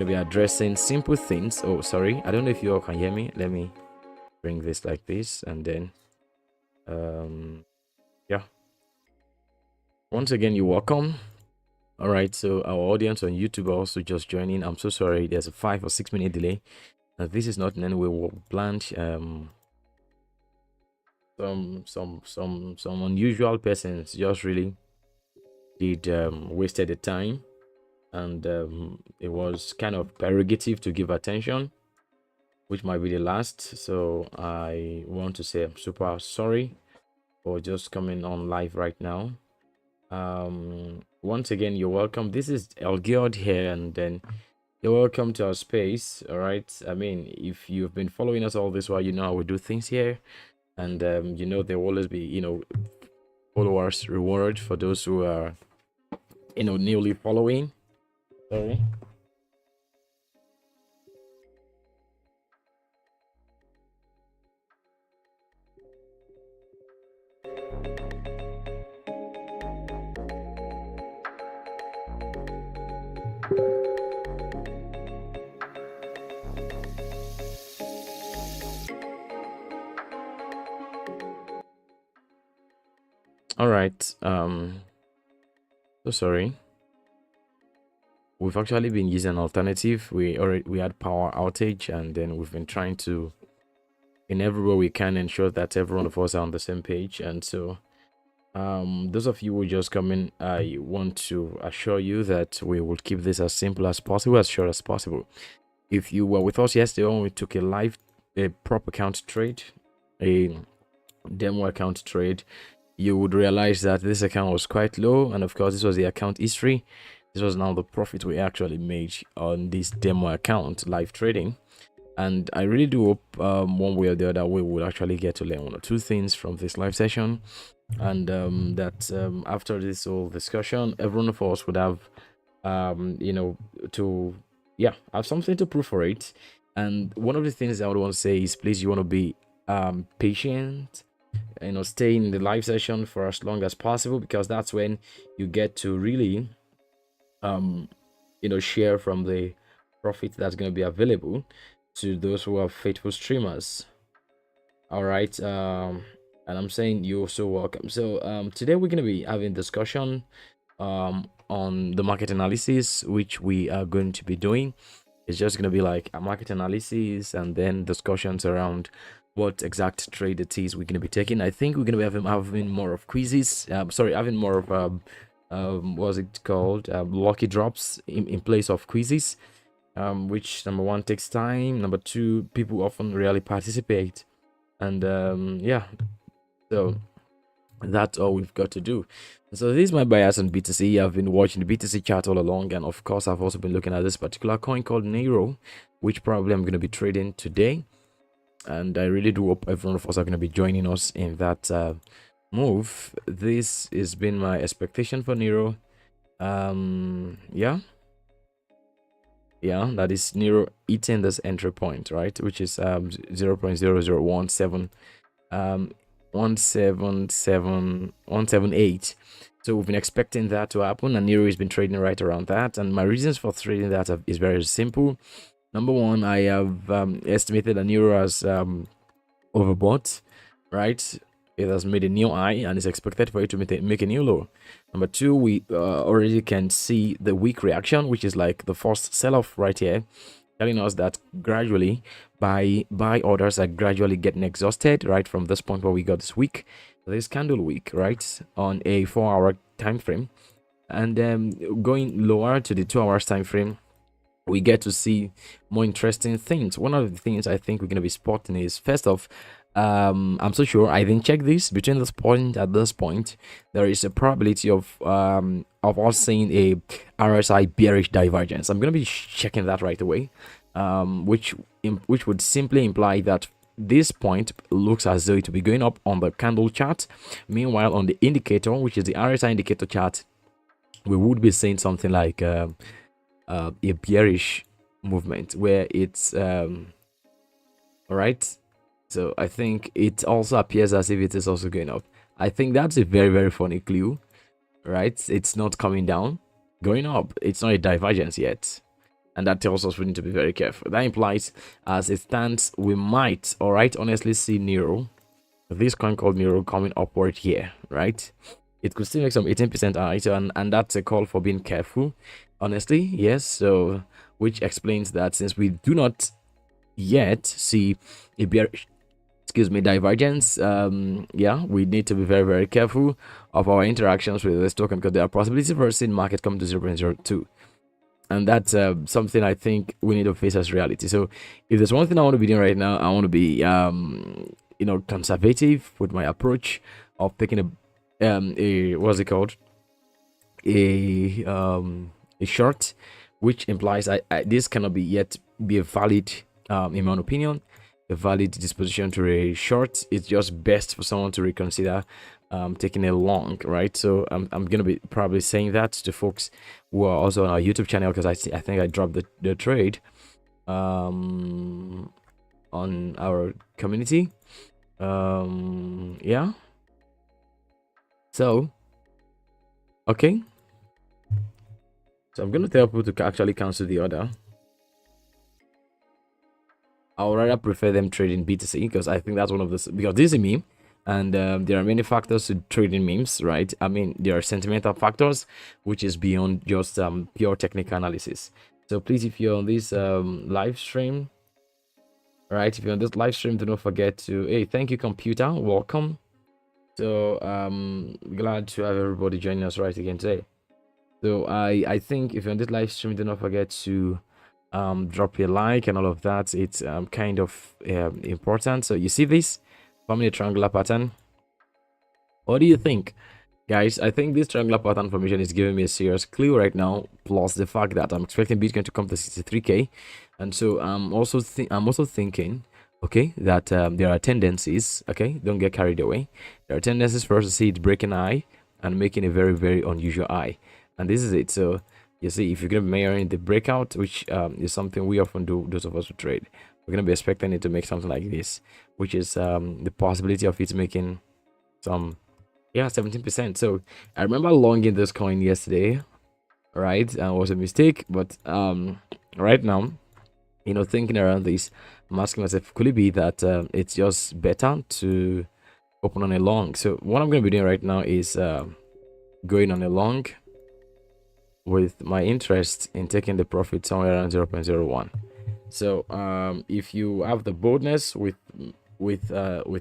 We'll be addressing simple things. Oh, sorry, I don't know if you all can hear me. Let me bring this like this, and then yeah, once again, you're welcome. All right, so our audience on YouTube are also just joining. I'm so sorry, there's a 5 or 6 minute delay. This is not in any way planned. Some unusual persons just really did wasted the time, and it was kind of prerogative to give attention, which might be the last. So I want to say I'm super sorry for just coming on live right now. Once again, you're welcome. This is Elgiod here, and then you're welcome to our space. All right, I mean, if you've been following us all this while, you know how we do things here, and you know there will always be, you know, followers reward for those who are, you know, newly following. Sorry. All right. So sorry. We've actually been using an alternative. We had power outage, and then we've been trying to, in every way we can, ensure that every one of us are on the same page. And so, those of you who just come in, I want to assure you that we will keep this as simple as possible, as short as possible. If you were with us yesterday when we took a prop account trade, a demo account trade, you would realize that this account was quite low, and of course this was the account history. This was now the profit we actually made on this demo account live trading. And I really do hope one way or the other we will actually get to learn one or two things from this live session, and that after this whole discussion, every one of us would have you know, to have something to prove for it. And one of the things I would want to say is, please, you want to be patient, you know, stay in the live session for as long as possible, because that's when you get to really you know, share from the profit that's going to be available to those who are faithful streamers. All right, and I'm saying you're so welcome. So today we're going to be having discussion on the market analysis, which we are going to be doing. It's just going to be like a market analysis, and then discussions around what exact trade it is we're going to be taking. I think we're going to be having more of quizzes, having more of what's it called, lucky drops in place of quizzes, which number one takes time, number two people often rarely participate, and yeah, so that's all we've got to do. So this is my bias on BTC. I've been watching the BTC chart all along, and of course I've also been looking at this particular coin called Nero, which probably I'm going to be trading today, and I really do hope every one of us are going to be joining us in that move. This has been my expectation for Nero. Yeah, that is Nero eating this entry point, right, which is 0.0017 178. So we've been expecting that to happen, and Nero has been trading right around that. And my reasons for trading that is very simple. Number one, I have estimated that Nero has overbought, right? It has made a new high and is expected for it to make a new low. Number two, we already can see the weak reaction, which is like the first sell-off right here, telling us that gradually buy orders are gradually getting exhausted, right, from this point where we got this week, this candle week, right, on a 4-hour time frame, and going lower to the 2 hours time frame, we get to see more interesting things. One of the things I think we're going to be spotting is, first off, I'm so sure I didn't check this, between this point at this point there is a probability of us seeing a RSI bearish divergence. I'm going to be checking that right away, which would simply imply that this point looks as though it will be going up on the candle chart. Meanwhile, on the indicator, which is the RSI indicator chart, we would be seeing something like a bearish movement where it's all right. So I think it also appears as if it is also going up. I think that's a very, very funny clue, right? It's not coming down, going up. It's not a divergence yet. and that tells us we need to be very careful. That implies, as it stands, we might, all right, honestly see Nero, this coin called Nero, coming upward here, right? It could still make some 18% high, so, and that's a call for being careful, honestly. Yes, so which explains that since we do not yet see a bearish, excuse me, divergence, yeah, we need to be very, very careful of our interactions with this token, because there are possibilities for seeing market come to 0.02, and that's something I think we need to face as reality. So if there's one thing I want to be doing right now, I want to be conservative with my approach of taking a what's it called, a short, which implies this cannot be yet be a valid, in my opinion, a valid disposition to a short. It's just best for someone to reconsider taking a long, right? So I'm gonna be probably saying that to folks who are also on our YouTube channel, because I think I dropped the trade on our community. Yeah, so okay, so I'm gonna tell people to actually cancel the order. I would rather prefer them trading BTC, because I think that's one of the, because this is a meme, and there are many factors to trading memes, right? I mean, there are sentimental factors, which is beyond just pure technical analysis. So please, if you're on this live stream, right, if you're on this live stream, do not forget to, hey, thank you, computer, welcome. So glad to have everybody joining us right again today. So I think if you're on this live stream, do not forget to drop a like and all of that. It's kind of important. So you see this forming a triangular pattern. What do you think, guys? I think this triangular pattern formation is giving me a serious clue right now, plus the fact that I'm expecting Bitcoin to come to 63k, and so I'm also thinking, okay, that there are tendencies, okay, don't get carried away, there are tendencies for us to see it breaking high and making a very, very unusual high, and this is it. So you see, if you're going to be measuring the breakout, which is something we often do, those of us who trade, we're going to be expecting it to make something like this, which is the possibility of it making some, yeah, 17%. So I remember longing this coin yesterday, right? And it was a mistake, but right now, you know, thinking around this, I'm asking myself, could it be that it's just better to open on a long? So what I'm going to be doing right now is going on a long with my interest in taking the profit somewhere around 0.01. So if you have the boldness with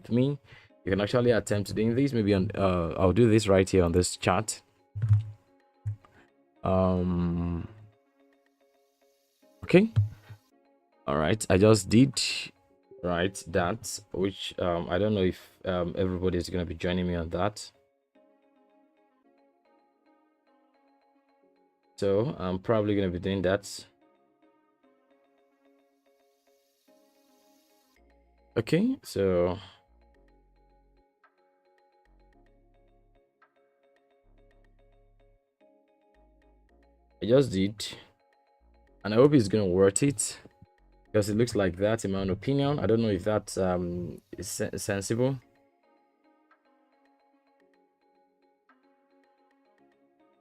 me, you can actually attempt doing this. Maybe on I'll do this right here on this chart. Okay, all right, I just did right that, which I don't know if everybody is going to be joining me on that. So I'm probably going to be doing that. Okay, so I just did, and I hope it's going to worth it, because it looks like that in my own opinion. I don't know if that's is sensible.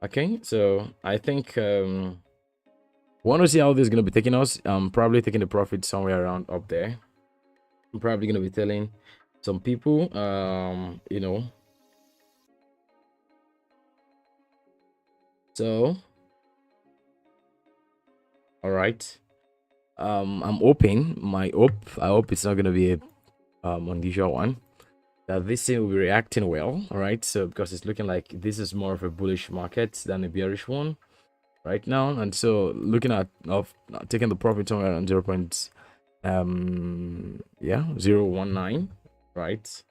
Okay, so I think want to see how this is going to be taking us. I'm probably taking the profit somewhere around up there. I'm probably going to be telling some people, you know, so all right, I'm hoping, I hope it's not going to be a unusual one, that this thing will be reacting well. All right, so because it's looking like this is more of a bullish market than a bearish one right now, and so looking at of taking the profit somewhere around 0.19, right?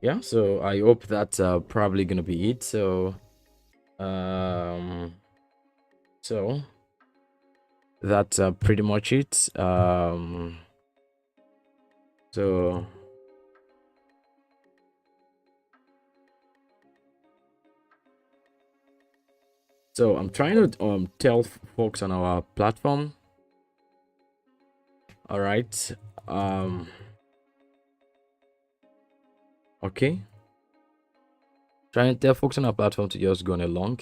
Yeah, so I hope that's probably gonna be it. So so that's pretty much it. So I'm trying to tell folks on our platform, all right, okay, trying to tell folks on our platform to just go on a long,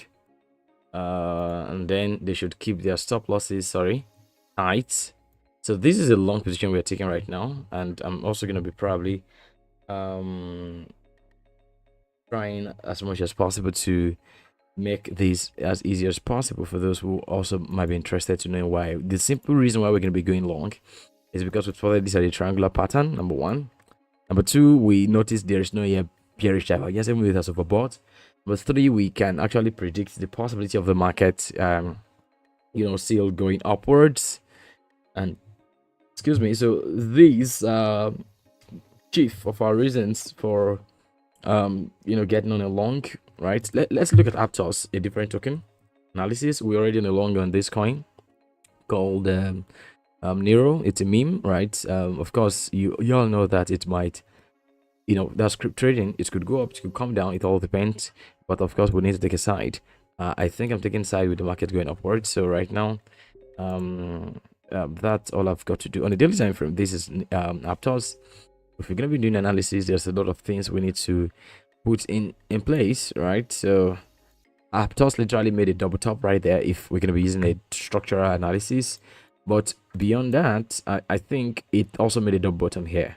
and then they should keep their stop losses tight. So this is a long position we're taking right now, and I'm also going to be probably um trying as much as possible to make this as easy as possible for those who also might be interested to know why. The simple reason why we're going to be going long is because we followed this at a triangular pattern, number one. Number two, we noticed there is no bearish divergence, even though it has overbought. Number three, we can actually predict the possibility of the market still going upwards. And excuse me, so these chief of our reasons for getting on a long, right? Let's look at Aptos, a different token analysis. We're already on a long on this coin called Nero. It's a meme, right? Of course, you all know that it might, that's script trading. It could go up, it could come down. It all depends. But of course, we need to take a side. I think I'm taking side with the market going upwards. So right now, that's all I've got to do on the daily time frame. This is Aptos. If we're going to be doing analysis, there's a lot of things we need to put in place, right? So Aptos literally made a double top right there if we're going to be using a structural analysis. But beyond that, I think it also made a double bottom here,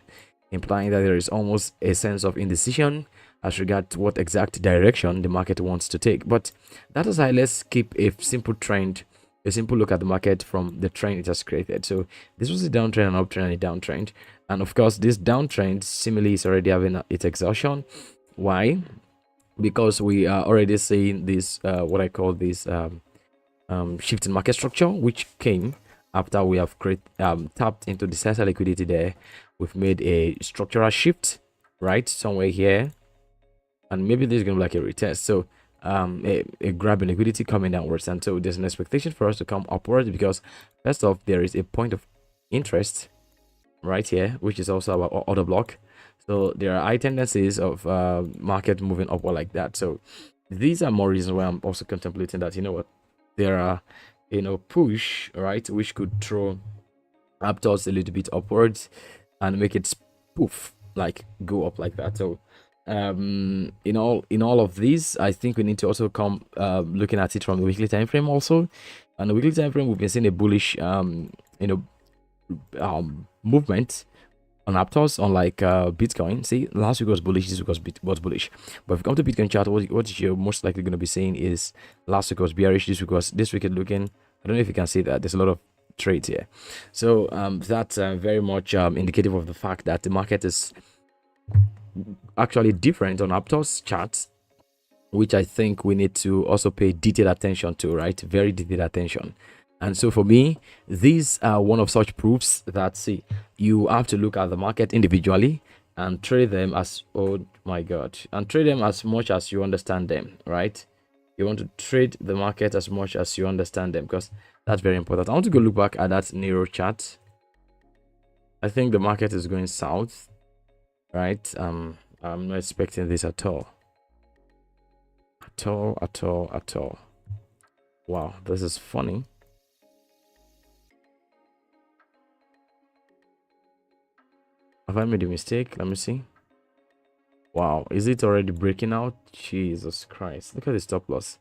implying that there is almost a sense of indecision as regards what exact direction the market wants to take. But that aside, let's keep a simple look at the market from the trend it has created. So this was a downtrend, an uptrend, and a downtrend. And of course, this downtrend similarly is already having its exhaustion. Why? Because we are already seeing this, what I call this shift in market structure, which came after we have tapped into the sensor liquidity there. We've made a structural shift, right, somewhere here. And maybe this is going to be like a retest. So a grab in liquidity coming downwards, and so there's an expectation for us to come upwards, because first off, there is a point of interest right here, which is also our order block. So there are high tendencies of market moving upward like that. So these are more reasons why I'm also contemplating that, there are push, right, which could throw Aptos a little bit upwards and make it poof, like go up like that. So in all of these, I think we need to also come looking at it from the weekly time frame also. On the weekly time frame, we've been seeing a bullish movement on Aptos, unlike Bitcoin. See, last week was bullish, this week was bullish. But if you come to Bitcoin chart, what you're most likely going to be seeing is last week was bearish, this week is looking, I don't know if you can see that there's a lot of trades here. So that's very much indicative of the fact that the market is actually different on Aptos charts, which I think we need to also pay detailed attention to, right? Very detailed attention. And so for me, these are one of such proofs that, see, you have to look at the market individually and trade them as, oh my god, and trade them as much as you understand them, right? You want to trade the market as much as you understand them, because that's very important. I want to go look back at that Nero chart. I think the market is going south, right? I'm not expecting this at all. At all. Wow, this is funny. Have I made a mistake? Let me see. Wow, is it already breaking out? Jesus Christ, look at the stop loss.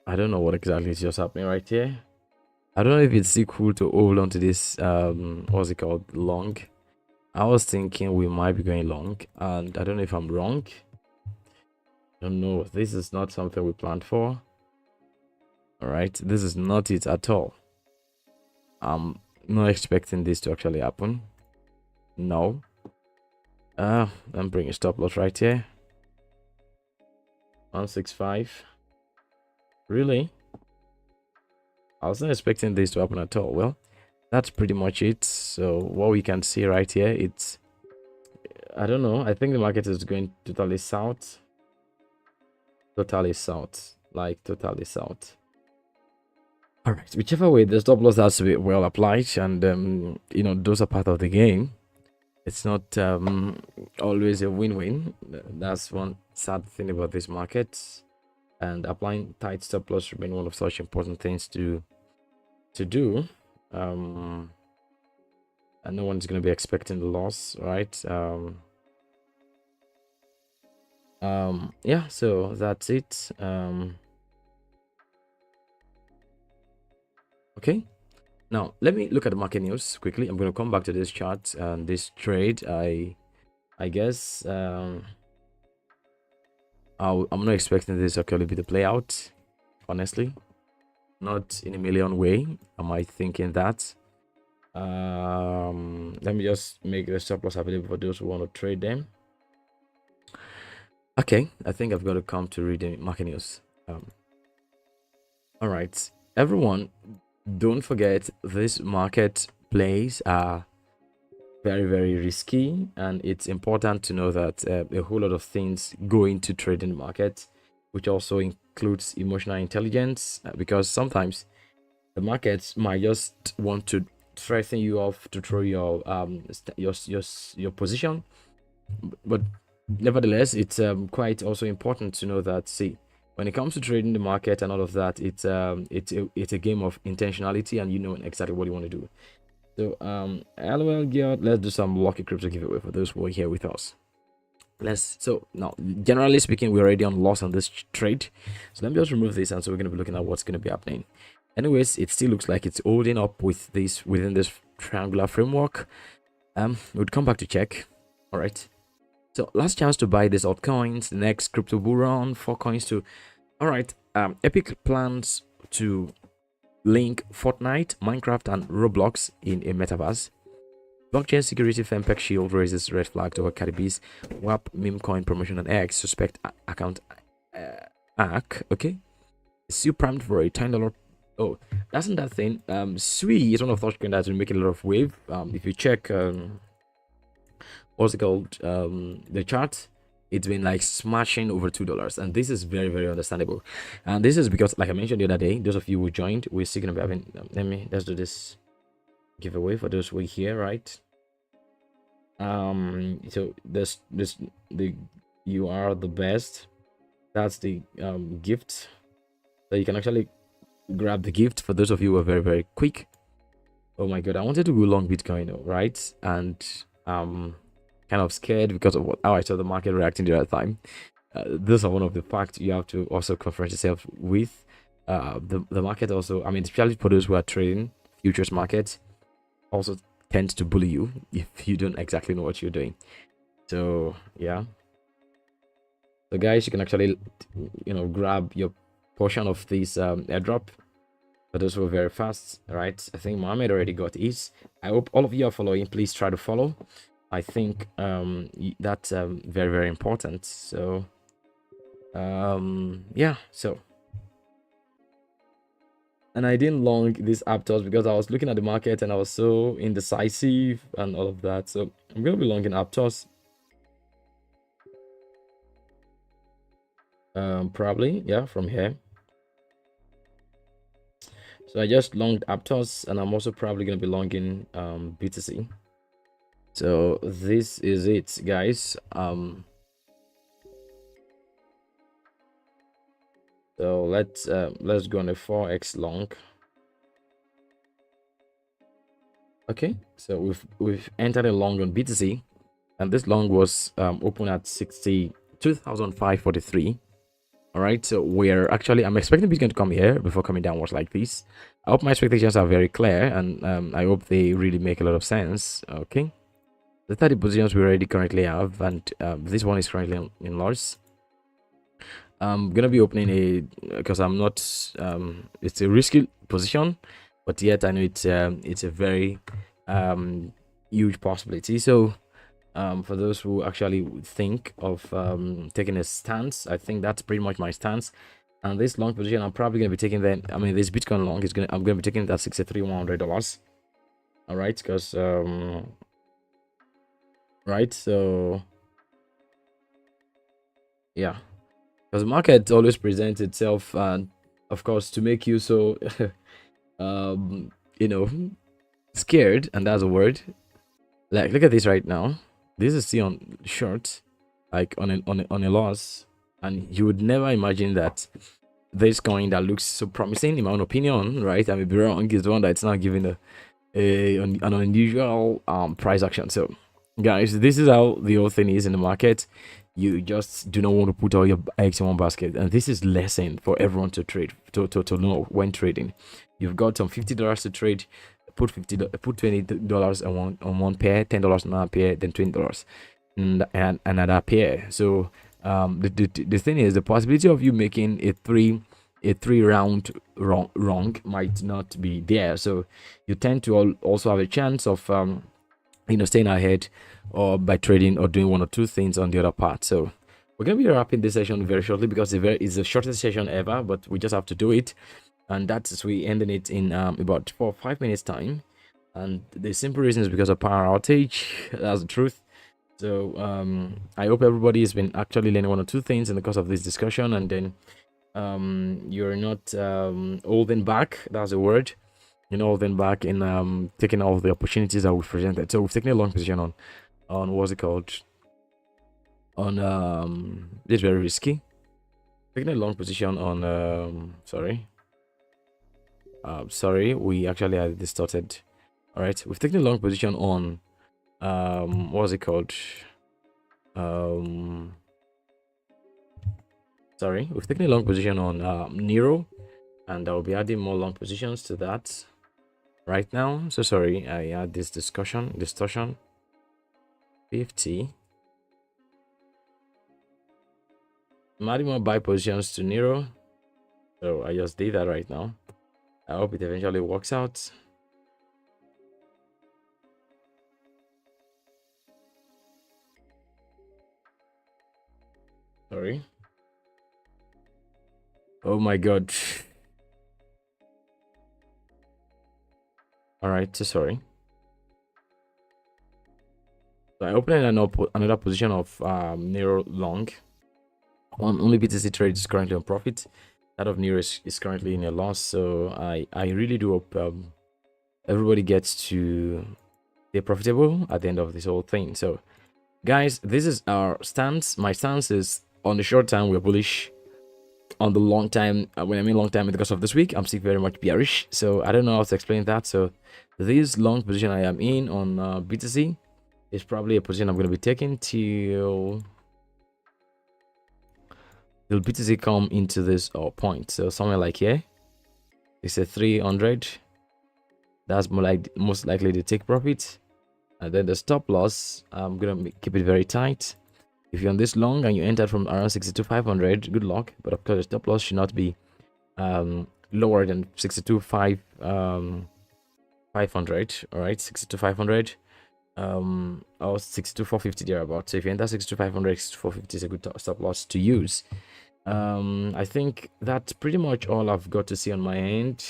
I don't know what exactly is just happening right here. I don't know if it's cool to hold on to this what's it called, long. I was thinking we might be going long, and I don't know if I'm wrong. I don't know. This is not something we planned for. All right, this is not it at all. I'm not expecting this to actually happen. No. I'm bringing stop loss right here. 165. Really? I was not expecting this to happen at all. Well, that's pretty much it. So what we can see right here, it's, I don't know, I think the market is going totally south. Totally south. Like totally south. All right, whichever way, the stop loss has to be well applied, and those are part of the game. It's not always a win-win. That's one sad thing about this market, and applying tight stop loss remain one of such important things to do. And no one's going to be expecting the loss, right? Yeah, so that's it. Okay, now let me look at the market news quickly. I'm going to come back to this chart and this trade. I guess I'm not expecting this actually be the play out, honestly. Not in a million way am I thinking that. Let me just make the stop loss available for those who want to trade them. Okay, I think I've got to come to reading market news. All right, everyone, don't forget this market plays are very, very risky, and it's important to know that a whole lot of things go into trading the market, which also includes emotional intelligence, because sometimes the markets might just want to threaten you off to throw your your position, but nevertheless it's quite also important to know that, see, when it comes to trading the market and all of that, it's a game of intentionality, and you know exactly what you want to do. So LOL gear, let's do some lucky crypto giveaway for those who are here with us. So now, generally speaking, we're already on loss on this trade, so let me just remove this, and so we're going to be looking at what's going to be happening. Anyways, it still looks like it's holding up with this within this triangular framework. We'll come back to check. All right, so last chance to buy these altcoins. The next crypto bull run, 4 coins to. All right, Epic plans to link Fortnite, Minecraft, and Roblox in a metaverse. Blockchain security firm MEXC raises red flag over Cardi B's WAP meme coin promotion on X. Suspect account hack. Okay, Sue primed for a $10. Oh, that's not that thing. Sui is one of those coins that's been making a lot of wave. If you check what's it called, the chart, it's been like smashing over $2, and this is very, very understandable. And this is because, like I mentioned the other day, those of you who joined, we're still gonna be having let's do this giveaway for those who are here, right? So this the you are the best, that's the gift. So you can actually grab the gift for those of you who are very, very quick. Oh my god, I wanted to go long Bitcoin, right? And kind of scared because of how I saw the market reacting to that time. Those are one of the facts you have to also confront yourself with. The market also, I mean, especially for those who are trading futures markets, also tends to bully you if you don't exactly know what you're doing. So yeah, so guys, you can actually grab your portion of this airdrop for those who are very fast, right? I think Mohammed already got his. I hope all of you are following. Please try to follow. I think that's very, very important. So yeah, so, and I didn't long this Aptos because I was looking at the market and I was so indecisive and all of that. So I'm gonna be longing Aptos. Probably, yeah, from here. So I just longed Aptos, and I'm also probably gonna be longing BTC. So this is it, guys. So let's go on a 4x long. Okay, so we've entered a long on BTC, and this long was open at 62,543. All right, so I'm expecting Bitcoin to come here before coming downwards like this. I hope my expectations are very clear, and I hope they really make a lot of sense. Okay, the 30 positions we already currently have, and this one is currently in loss. I'm gonna be opening a, because I'm not it's a risky position, but yet I know it's a very huge possibility. So for those who actually think of taking a stance, I think that's pretty much my stance. And this long position, I'm probably gonna be taking that. I mean, this Bitcoin long is I'm gonna be taking that $63,100. All right, because right, so yeah, because the market always presents itself, and of course, to make you so you know, scared, and that's a word. Like, look at this right now. This is still on short, like on a loss, and you would never imagine that this coin that looks so promising, in my own opinion, right? I may be wrong, is the one that's not giving an unusual price action. So guys, this is how the whole thing is in the market. you just do not want to put all your eggs in one basket. And this is lesson for everyone to trade, to know when trading. You've got some $50 to trade, put $20 on one pair, $10 on another pair, then $20 and another pair. So the thing is, the possibility of you making a three round wrong might not be there. So you tend to also have a chance of staying ahead, or by trading or doing one or two things on the other part. So we're going to be wrapping this session very shortly, because it's the shortest session ever, but we just have to do it. And that's we ending it in about 4 or 5 minutes time. And the simple reason is because of power outage. That's the truth. So I hope everybody has been actually learning one or two things in the course of this discussion, and then you're not holding back. That's the word. Holding back in taking all the opportunities that we've presented. So we've taken a long position on what's it called, on it's very risky, taking a long position on sorry, we actually had distorted. All right, we've taken a long position on what's it called, sorry, we've taken a long position on Nero, and I'll be adding more long positions to that right now. So sorry, I had this distortion 50. I'm adding more buy positions to Nero, so I just did that right now. I hope it eventually works out. Sorry. Oh my god. All right, so sorry. So I opened another position of Nero long. Only BTC trade is currently on profit. That of Nero is currently in a loss. So I really do hope everybody gets to stay profitable at the end of this whole thing. So guys, this is our stance. My stance is, on the short term we're bullish. On the long time, when I mean long time, because of this week, I'm still very much bearish. So I don't know how to explain that. So this long position I am in on BTC is probably a position I'm going to be taking till BTC come into this point. So somewhere like here, it's a 300. That's most likely to take profit. And then the stop loss, I'm gonna keep it very tight. If you're on this long and you entered from around 62,500, good luck. But of course, the stop loss should not be lower than 62,500. All right, 62,500 or 62,450 thereabout. So if you enter 62,500, 62,450 is a good stop loss to use. I think that's pretty much all I've got to see on my end.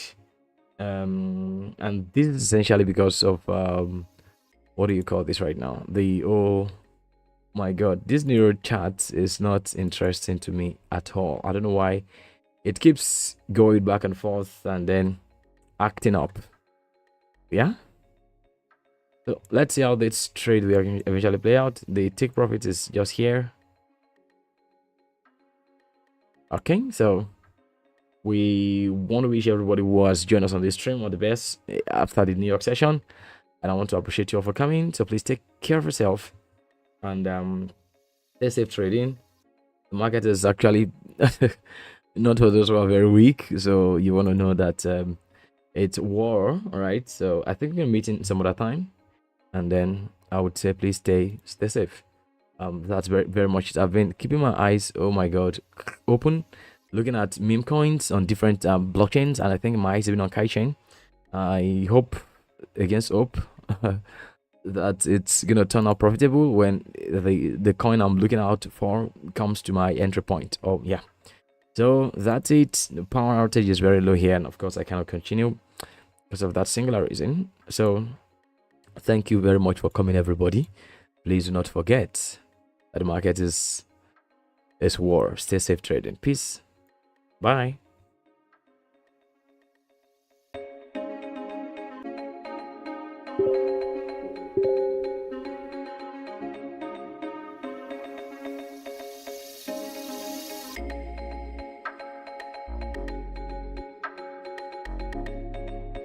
And this is essentially because of what do you call this right now? Oh my god, this Nero chat is not interesting to me at all. I don't know why it keeps going back and forth and then acting up. Yeah, so let's see how this trade will eventually play out. The take profit is just here. Okay, so we want to wish everybody who has joined us on this stream all the best after the New York session, and I want to appreciate you all for coming. So please take care of yourself and stay safe trading. The market is actually not for those who are very weak, so you want to know that it's war. All right, so I think we're meeting some other time, and then I would say please stay safe. That's very much it. I've been keeping my eyes, oh my god, open, looking at meme coins on different blockchains, and I think my eyes have been on Kaichain. I hope against hope that it's gonna turn out profitable when the coin I'm looking out for comes to my entry point. Oh yeah, so that's it. The power outage is very low here, and of course I cannot continue because of that singular reason. So thank you very much for coming, everybody. Please do not forget that the market is war. Stay safe trading. Peace. Bye.